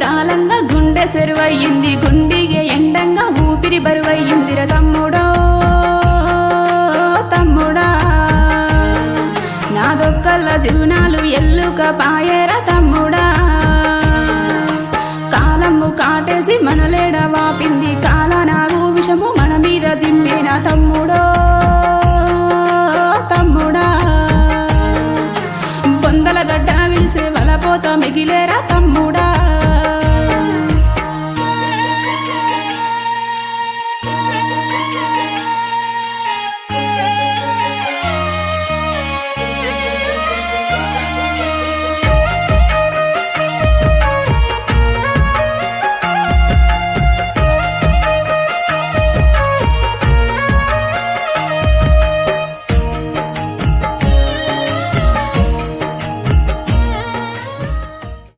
దూరాలంగా గుండె సెరువయ్యింది గుండిగే ఎండంగా ఊపిరి బరువయ్యిందిర తమ్ముడో తమ్ముడా నాదొక్కల్ల జీవనాలు ఎల్లుక పాయేర తమ్ముడా కాలము కాటేసి మనలేడ వాపింది కాల నాగు విషము మన మీద జిమ్మేన తమ్ముడో తమ్ముడా బొందల గడ్డ విలిసే వలపోత మిగిలేరా తమ్ముడా